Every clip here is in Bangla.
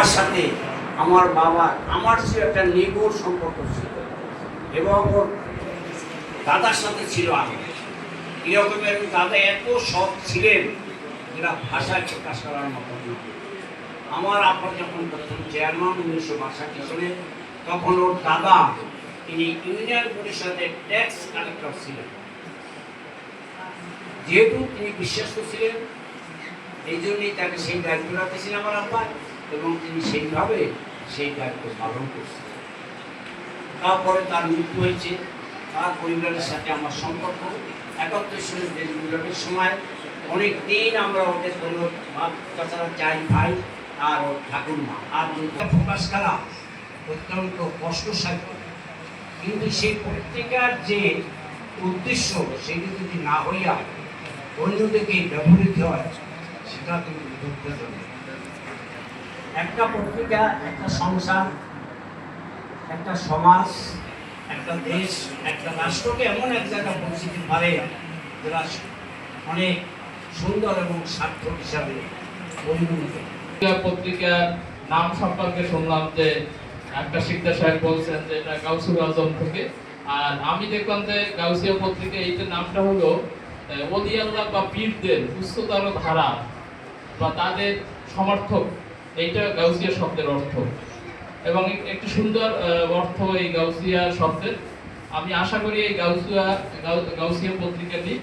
তার সাথে আমার বাবার আমার সে একটা নিগুড় সম্পর্ক ছিল এবং ওর দাদার সাথে ছিল আমি এরকমের। দাদা এত সৎ ছিলেন যেটা ভাষায় প্রকাশ করার মতো না। আমার আপা যখন প্রথম চেয়ারম্যান 1962 সালে, তখন ওর দাদা তিনি ইউনিয়ন পরিষদের ট্যাক্স কালেক্টর ছিলেন। যেহেতু তিনি বিশ্বস্ত ছিলেন, এই জন্যই তাকে সেই দায়িত্বটা দিয়েছেন আমার আব্বা, এবং তিনি সেইভাবে সেই দায়িত্ব পালন করছেন। তারপরে তার মৃত্যু হয়েছে। তার পরিবারের সাথে আমার সম্পর্ক 71 সালের দেশ বিভাগের সময় অনেক দিন আমরা ওদের কোনো তাছাড়া 4 ভাই আর ওর ঠাকুরমা আর প্রকাশ করা অত্যন্ত কষ্টসাধ্য। কিন্তু সেই পত্রিকার যে উদ্দেশ্য সেটি যদি না হইয়া অন্যদিকে ব্যবহৃত হয়, সেটা কিন্তু দুঃখজনক। একটা পত্রিকা একটা সংসার, একটা সমাজ, একটা দেশ, একটা রাষ্ট্রকে এমন এক জায়গায় পৌঁছে দিতে পারে যেটা অনেক সুন্দর এবং সার্থক হিসাবে পরিগণিত। পত্রিকার নাম সম্পর্কে শুনলাম যে একটা শিকদার সাহেব বলছেন যে এটা গাউসুল আজম থেকে, আর আমি দেখলাম যে গাউসিয়া পত্রিকা এইটার নামটা হলো ওলি আল্লাহ বা পীরদের উচ্চতর ধারা বা তাদের সমর্থক, এইটা গাউসিয়া শব্দের অর্থ এবং একটি সুন্দর অর্থ এই গাউসিয়া শব্দের। আমি আশা করি এই গাউসিয়া পত্রিকাটি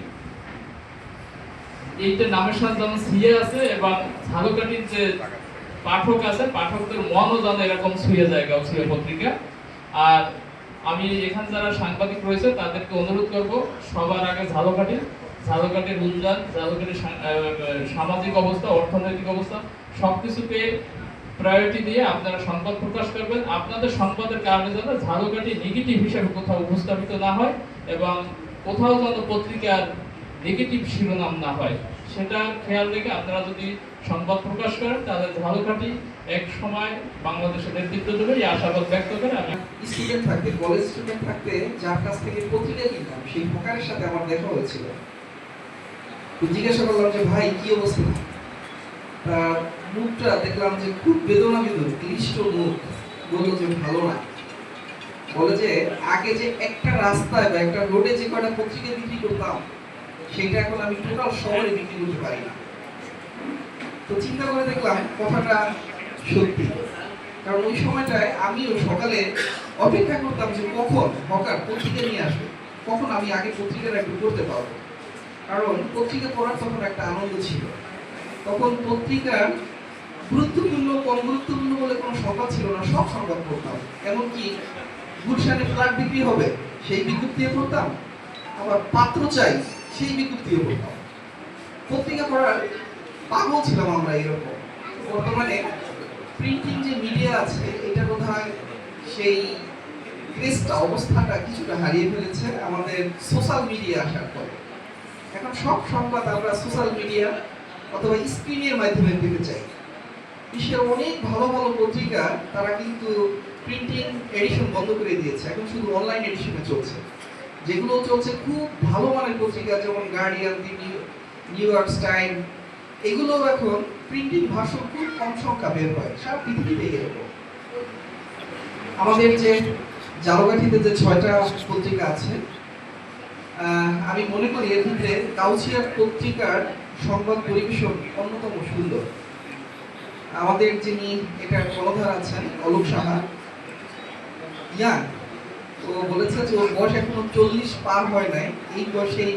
এইটা নামের সাথে যেমন সিয়ে আছে এবং ঝালকাঠির যে পাঠক আছে, পাঠকদের মনও যেন এরকম ছুঁয়ে যায় গাউসিয়া পত্রিকা। আর আমি এখানে যারা সাংবাদিক রয়েছে তাদেরকে অনুরোধ করব, সবার আগে ঝালকাঠির উন্নয়ন, ঝালকাঠির সামাজিক অবস্থা, অর্থনৈতিক অবস্থা সবকিছুকে প্রায়োরিটি দিয়ে আপনারা সংবাদ প্রকাশ করবেন। আপনাদের সংবাদের কারণে যেন ঝালকাঠি নেগেটিভ হিসেবে কোথাও উপস্থাপিত না হয় এবং কোথাও যেন পত্রিকার নেগেটিভ শিরোনাম না হয়, সেটা খেয়াল রেখে আপনারা যদি সংবাদ প্রকাশ করেন তাহলে ঝালকাঠি এক সময় বাংলাদেশের নেতৃত্ব দেবে এই আশাবাদ ব্যক্ত করে আমি। স্টুডেন্ট থাকতে, কলেজ স্টুডেন্ট থাকতে যার কাছ থেকে পত্রিকা কিনতাম সেই প্রকারের সাথে আমার দেখা হয়েছিল। জিজ্ঞাসা করলাম যে ভাই কি অবস্থা, তার মুখটা দেখলাম যে খুব বেদনাবিদুর ক্লিষ্ট মুখ। বললো যে ভালো না। বলে যে আগে যে একটা রাস্তায় বা একটা রোডে যে কয়টা পত্রিকা বিক্রি করতাম সেটা এখন আমি টোটাল শহরে বিক্রি করতে পারি না। তো চিন্তা করে দেখলাম কথাটা সত্যি, কারণ ওই সময়টায় আমিও সকালে অপেক্ষা করতাম যে কখন হকার পত্রিকা নিয়ে আসবে, কখন আমি আগে পত্রিকাটা একটু পড়তে পারবো। কারণ পত্রিকা পড়ার তখন একটা আনন্দ ছিল। তখন পত্রিকার গুরুত্বপূর্ণ কম গুরুত্বপূর্ণ বলে কোনো সংবাদ ছিল না, সব সংবাদ পড়তাম। এমনকি গুলশানে ফ্ল্যাট বিক্রি হবে সেই বিজ্ঞপ্তিও পড়তাম, আবার পাত্র চাই সেই বিজ্ঞপ্তিও পড়তাম। পত্রিকা পড়ার পাগল ছিলাম আমরা এরকম। বর্তমানে প্রিন্টিং যে মিডিয়া আছে এটা বোধহয় সেই ক্রেজটা, অবস্থাটা কিছুটা হারিয়ে ফেলেছে আমাদের সোশ্যাল মিডিয়া আসার পরে। এখন সব সংবাদ আমরা সোশ্যাল মিডিয়া অথবা স্ক্রিনের মাধ্যমে পেতে চাই। বিশ্বের অনেক ভালো ভালো পত্রিকা তারা কিন্তু প্রিন্টিং এডিশন বন্ধ করে দিয়েছে, এখন শুধু অনলাইন এডিশনে চলছে। যেগুলো চলছে খুব ভালো মানের পত্রিকা, যেমন গার্ডিয়ান, নিউ ইয়র্ক টাইম, এগুলো এখন প্রিন্টিং ভার্সন খুব কম সংখ্যা বের হয়, সারা পৃথিবীতে এরকম। আমাদের যে ঝালকাঠিতে যে 6টা পত্রিকা আছে, আমি মনে করি এর ভিতরে গাউসিয়া পত্রিকার সংবাদ পরিবেশন অন্যতম সুন্দর। আমাদের যিনি এটার কর্ণধার আছেন অলোক সাহা, ইয়াং, ও বলেছে যে ওর বয়স এখনো 40 পার হয় নাই। এই বয়সেই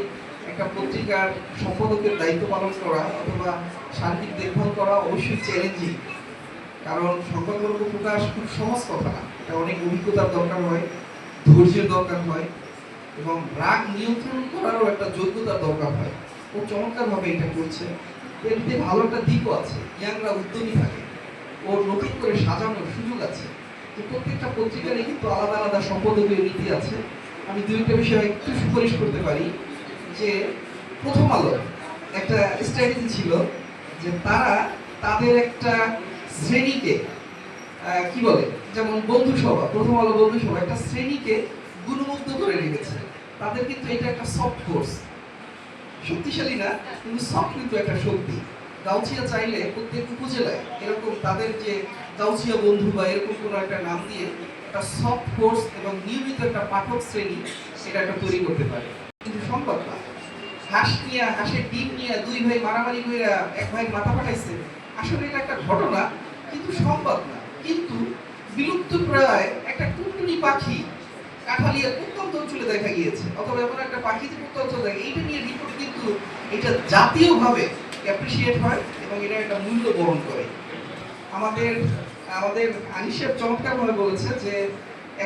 একটা পত্রিকার সম্পাদকের দায়িত্ব পালন করা অথবা সার্বিক দেখভাল করা অবশ্যই চ্যালেঞ্জিং, কারণ সংবাদপত্র প্রকাশ খুব সহজ কথা না। এটা অনেক অভিজ্ঞতার দরকার হয়, ধৈর্যের দরকার হয় এবং রাগ নিয়ন্ত্রণ করারও একটা যোগ্যতার দরকার হয়। ও চমৎকারভাবে এটা করছে। এর মধ্যে ভালো একটা দিকও আছে, ইয়াংরা উদ্যমী থাকে, ওর নতুন করে সাজানোর সুযোগ আছে। তো প্রত্যেকটা পত্রিকারই কিন্তু আলাদা আলাদা সম্পাদকীয় নীতি আছে। আমি দুইটা বিষয় একটু সুপারিশ করতে পারি। যে প্রথম আলো একটা স্ট্র্যাটেজি ছিল যে তারা তাদের একটা শ্রেণীকে কি বলে, যেমন বন্ধু সভা, প্রথম আলো বন্ধু সভা, একটা শ্রেণীকে গুণমুগ্ধ করে রেখেছে। তাদের কিন্তু এটা একটা সফট কোর্স, শক্তিশালী না কিন্তু সফট, কিন্তু একটা শক্তি। গাউছিয়া চাইলে প্রত্যেক উপজেলায় এরকম তাদের যে গাউছিয়া বন্ধু বা এরকম কোনো একটা নাম দিয়ে একটা সফট কোর্স এবং নিয়মিত একটা পাঠক শ্রেণী সেটা একটা তৈরি করতে পারে, কিন্তু সম্ভব না। হাঁসের ডিম নিয়ে দুই ভাই মারামারি করে এক ভাই মাথা ফাটাইছে, আসলে এটা একটা ঘটনা, কিন্তু সম্ভব না। কিন্তু বিলুপ্ত প্রায় একটা টুনটুনি পাখি কাঠালিয়ার প্রত্যন্ত অঞ্চলে দেখা গিয়েছে, অথবা এমন একটা পাখি যে প্রত্যন্ত অঞ্চলে দেখা, এইটা নিয়ে রিপোর্ট কিন্তু এটা জাতীয়ভাবে অ্যাপ্রিসিয়েট হয় এবং এটা একটা মূল্য বহন করে। আমাদের আমাদের আনিসের চমৎকারভাবে বলেছে যে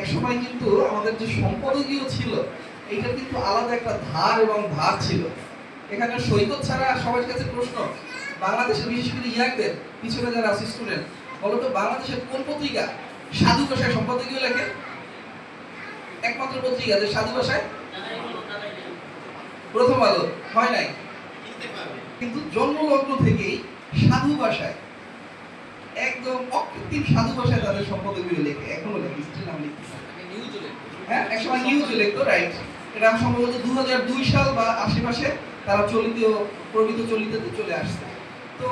একসময় কিন্তু আমাদের যে সম্পাদকীয় ছিল এইটার কিন্তু আলাদা একটা ধার এবং ধার ছিল। এখানে সৈকত ছাড়া সবার কাছে প্রশ্ন, বাংলাদেশের বিশেষ করে ইয়াকদের পিছনে যারা আছে স্টুডেন্ট, বলতো বাংলাদেশের কোন পত্রিকা সাধু ভাষায় সম্পাদকীয় লেখে? একমাত্র পত্রিকা যে সাধু ভাষায়, প্রথম আলো। হয় নাই, কিন্তু জন্মলগ্ন থেকেই সাধু ভাষায়, একদম অকৃত্রিম সাধু ভাষায় তাদের সম্পাদকীয় লেখে, এখনো লেখে, স্টিল নাম লিখতে। হ্যাঁ, একসময় নিউজ লিখতো, রাইট। এটা সম্ভবত 2002 সাল বা আশেপাশে তারা চলিততে চলে আসছে। তো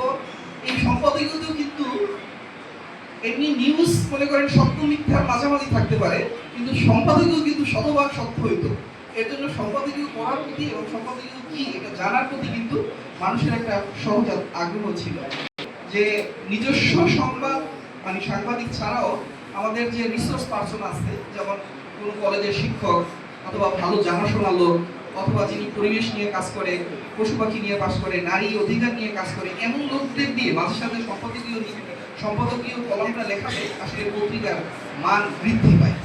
এই সম্পাদকীয়তেও কিন্তু এমনি নিউজ মনে করেন সত্য মিথ্যার মাঝামাঝি থাকতে পারে, কিন্তু সম্পাদকীয় কিন্তু শতভাগ সত্য হইতো। এর জন্য সম্পাদকীয় পড়ার প্রতি এবং সম্পাদকীয় কি এটা জানার প্রতি কিন্তু মানুষের একটা সহজ আগ্রহ ছিল। যে নিজস্ব সংবাদ মানে সাংবাদিক ছাড়াও আমাদের যে রিসোর্স পার্সন আছে, যেমন কোনো কলেজের শিক্ষক অথবা ভালো জানাশোনা লোক, অথবা যিনি পরিবেশ নিয়ে কাজ করে, পশু পাখি নিয়ে কাজ করে, নারী অধিকার নিয়ে কাজ করে, এমন লোকদের দিয়ে মাঝে সাথে সম্পাদকীয় কলমটা লেখালে আসলে পত্রিকার মান বৃদ্ধি পায়।